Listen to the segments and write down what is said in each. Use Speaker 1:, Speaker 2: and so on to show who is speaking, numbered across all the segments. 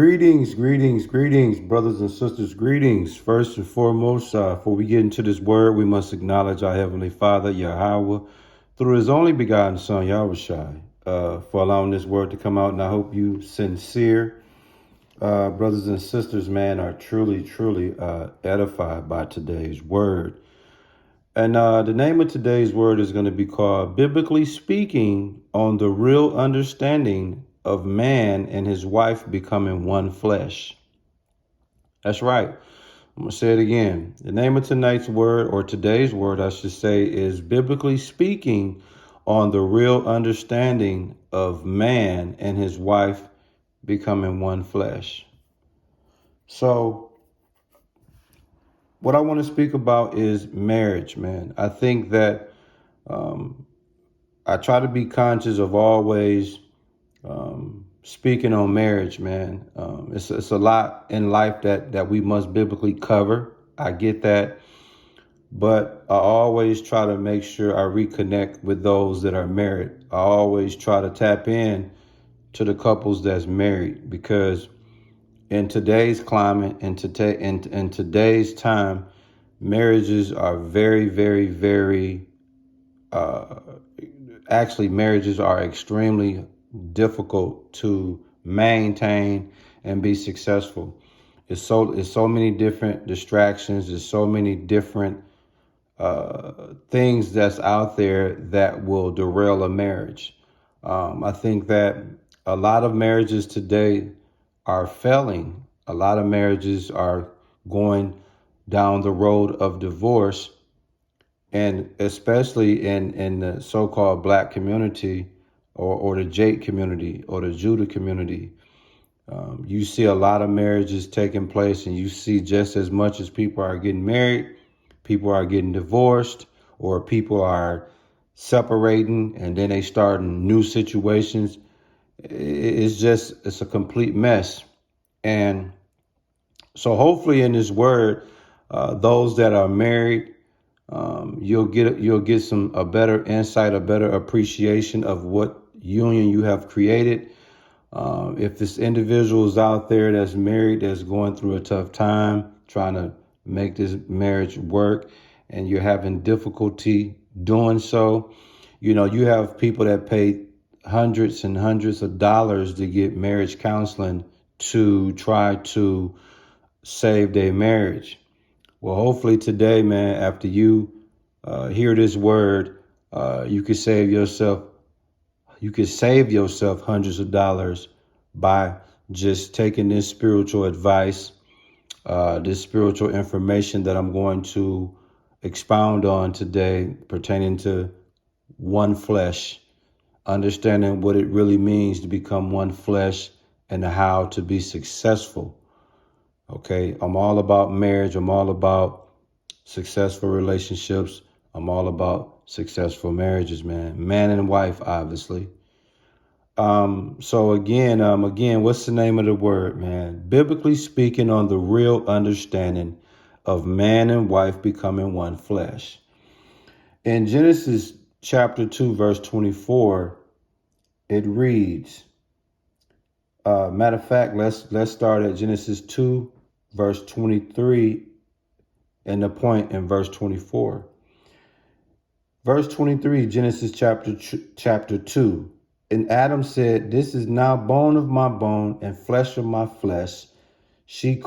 Speaker 1: Greetings, brothers and sisters. Greetings. First and foremost, before we get into this word, we must acknowledge our Heavenly Father, Yahweh, through His only begotten Son, Yahushai, for allowing this word to come out. And I hope you sincere, brothers and sisters, man, are truly edified by today's word. And the name of today's word is going to be called Biblically Speaking on the Real Understanding of Man and His Wife Becoming One Flesh. That's right. I'm going to say it again. The name of tonight's word, or today's word, I should say, is Biblically Speaking on the Real Understanding of Man and His Wife Becoming One Flesh. So, what I want to speak about is marriage, man. I think that I try to be conscious of always speaking on marriage, man. It's a lot in life that we must biblically cover. I get that. But I always try to make sure I reconnect with those that are married. I always try to tap in to the couples that's married, because in today's climate and in today's time, marriages are very actually marriages are extremely difficult to maintain and be successful. It's so many different distractions. There's so many different things that's out there that will derail a marriage. I think that a lot of marriages today are failing. A lot of marriages are going down the road of divorce, and especially in the so-called black community or the Jake community or the Judah community. You see a lot of marriages taking place, and you see just as much as people are getting married, people are getting divorced, or people are separating and then they start in new situations. It's a complete mess. And so hopefully in this word, those that are married, you'll get a better insight, a better appreciation of what union you have created. If this individual is out there that's married, that's going through a tough time, trying to make this marriage work, and you're having difficulty doing so, you have people that pay hundreds and hundreds of dollars to get marriage counseling to try to save their marriage. Well, hopefully today, man, after you hear this word, you could save yourself hundreds of dollars by just taking this spiritual advice, this spiritual information that I'm going to expound on today pertaining to one flesh, understanding what it really means to become one flesh and how to be successful. Okay, I'm all about marriage. I'm all about successful relationships. I'm all about successful marriages, man and wife, obviously. So again, what's the name of the word, man? Biblically speaking on the real understanding of man and wife becoming one flesh. In Genesis chapter 2, verse 24, it reads, matter of fact, let's start at Genesis 2, verse 23, and the point in verse 24. Verse 23, Genesis chapter 2. And Adam said, "This is now bone of my bone and flesh of my flesh. She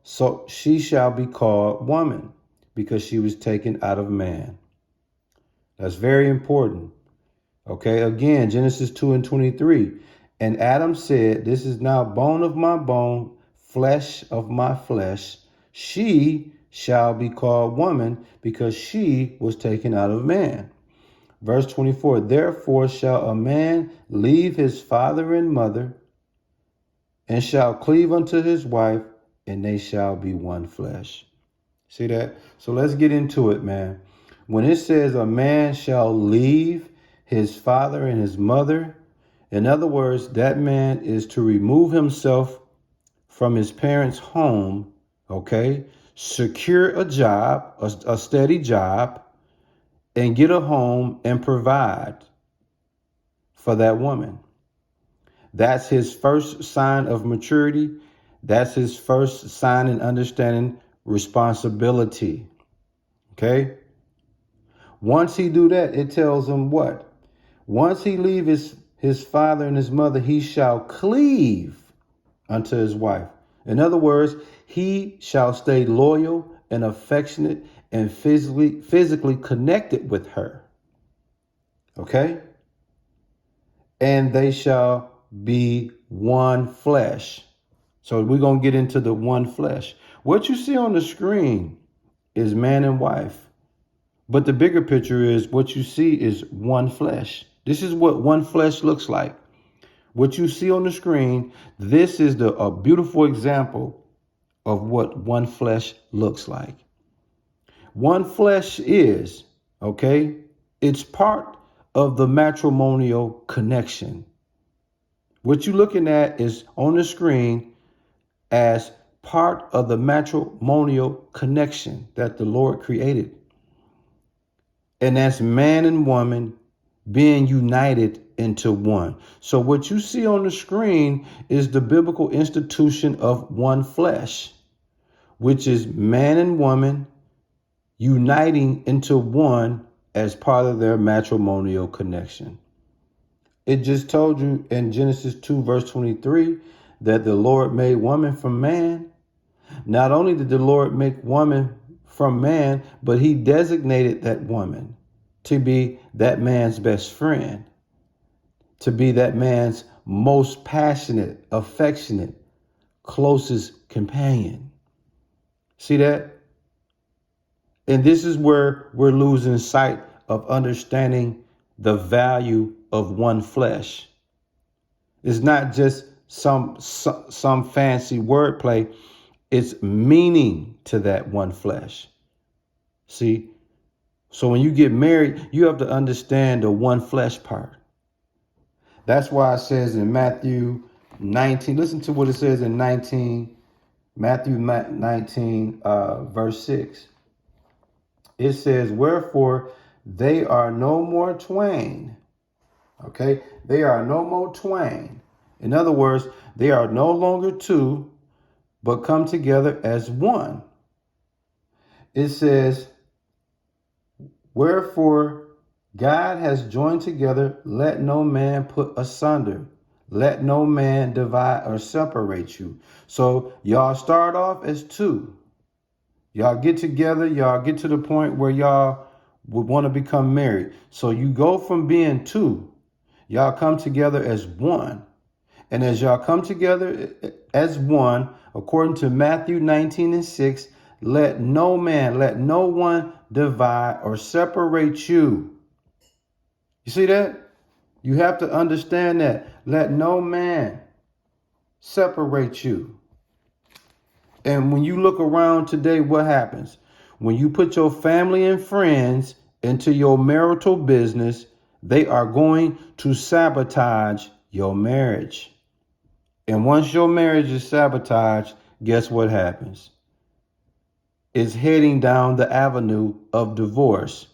Speaker 1: shall be called woman, because she was taken out of man." That's very important. Okay, again, Genesis 2 and 23. And Adam said, "This is now bone of my bone, flesh of my flesh. She shall be called woman, because she was taken out of man." Verse 24, "Therefore shall a man leave his father and mother, and shall cleave unto his wife, and they shall be one flesh." See that? So let's get into it, man. When it says a man shall leave his father and his mother, in other words, that man is to remove himself from his parents' home, okay? Secure a job, a steady job, and get a home and provide for that woman. That's his first sign of maturity. That's his first sign in understanding responsibility. Okay? Once he do that, it tells him what? Once he leave his father and his mother, he shall cleave unto his wife. In other words, he shall stay loyal and affectionate and physically connected with her. Okay? And they shall be one flesh. So we're going to get into the one flesh. What you see on the screen is man and wife. But the bigger picture is what you see is one flesh. This is what one flesh looks like. What you see on the screen, this is a beautiful example of what one flesh looks like. One flesh is, okay, it's part of the matrimonial connection. What you're looking at is on the screen as part of the matrimonial connection that the Lord created. And that's man and woman being united into one. So what you see on the screen is the biblical institution of one flesh, which is man and woman uniting into one as part of their matrimonial connection. It just told you in Genesis 2, verse 23, that the Lord made woman from man. Not only did the Lord make woman from man, but he designated that woman to be that man's best friend, to be that man's most passionate, affectionate, closest companion. See that? And this is where we're losing sight of understanding the value of one flesh. It's not just some fancy wordplay. It's meaning to that one flesh. See? So when you get married, you have to understand the one flesh part. That's why it says in Matthew 19, listen to what it says in Matthew 19, verse 6. It says, wherefore they are no more twain. Okay, they are no more twain. In other words, they are no longer two, but come together as one. It says, wherefore God has joined together, let no man put asunder. Let no man divide or separate you. So y'all start off as two. Y'all get together, y'all get to the point where y'all would want to become married. So you go from being two, y'all come together as one. And as y'all come together as one, according to Matthew 19 and 6, let no one divide or separate you. You see that? You have to understand that. Let no man separate you. And when you look around today, what happens? When you put your family and friends into your marital business, they are going to sabotage your marriage. And once your marriage is sabotaged, guess what happens? It's heading down the avenue of divorce.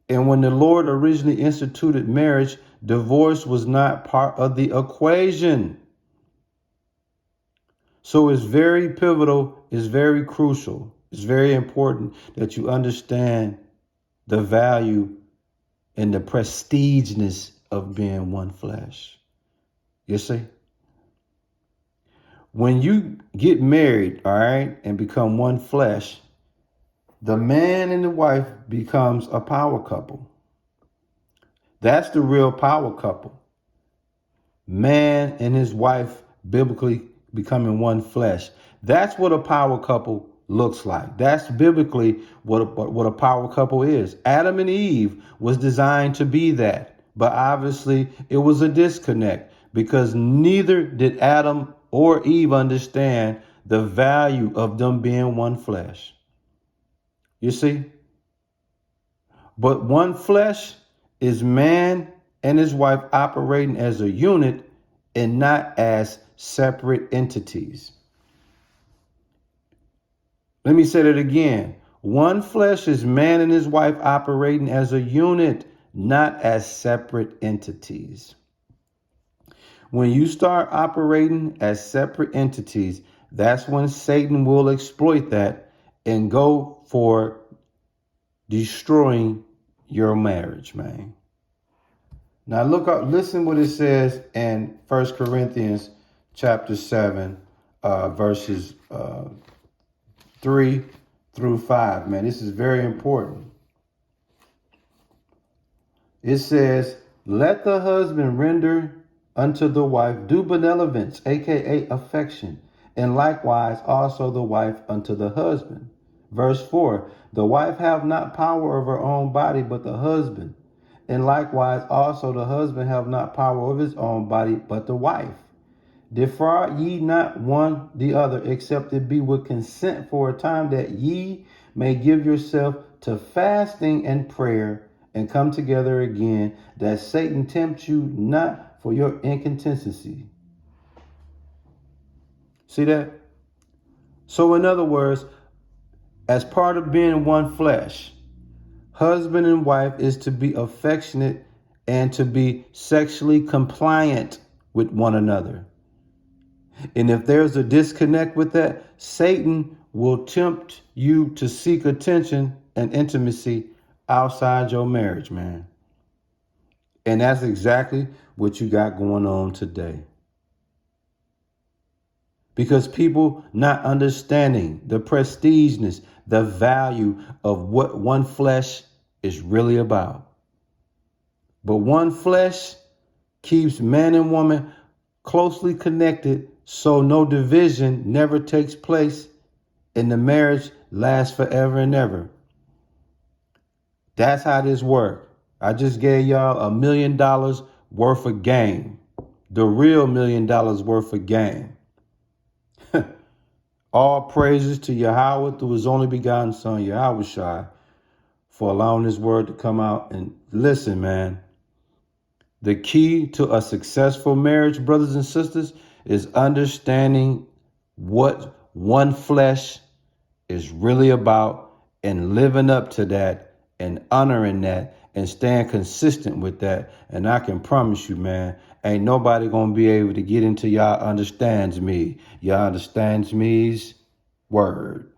Speaker 1: And when the Lord originally instituted marriage, divorce was not part of the equation. So it's very pivotal, it's very crucial, it's very important that you understand the value and the prestigeness of being one flesh. You see? When you get married, all right, and become one flesh, the man and the wife becomes a power couple. That's the real power couple. Man and his wife biblically becoming one flesh. That's what a power couple looks like. That's biblically what a power couple is. Adam and Eve was designed to be that. But obviously it was a disconnect because neither did Adam or Eve understand the value of them being one flesh. You see? But one flesh is man and his wife operating as a unit and not as separate entities. Let me say that again. One flesh is man and his wife operating as a unit, not as separate entities. When you start operating as separate entities, that's when Satan will exploit that and go for destroying your marriage, man. Now look up, listen what it says in 1 Corinthians chapter 7, verses 3 through 5, man. This is very important. It says, let the husband render unto the wife due benevolence, aka affection, and likewise also the wife unto the husband. Verse 4, the wife have not power of her own body, but the husband. And likewise also the husband have not power of his own body, but the wife. Defraud ye not one the other, except it be with consent for a time, that ye may give yourself to fasting and prayer, and come together again, that Satan tempt you not for your inconsistency. See that? So in other words, as part of being one flesh, husband and wife is to be affectionate and to be sexually compliant with one another. And if there's a disconnect with that, Satan will tempt you to seek attention and intimacy outside your marriage, man. And that's exactly what you got going on today. Because people not understanding the prestigeness, the value of what one flesh is really about. But one flesh keeps man and woman closely connected, so no division never takes place, and the marriage lasts forever and ever. That's how this works. I just gave y'all $1 million worth of game. The real $1 million worth of game. All praises to Yahweh through his only begotten son, Yahushua, for allowing this word to come out. And listen, man, the key to a successful marriage, brothers and sisters, is understanding what one flesh is really about and living up to that and honoring that and staying consistent with that. And I can promise you, man, ain't nobody gonna be able to get into y'all understands me. Y'all understands me's word.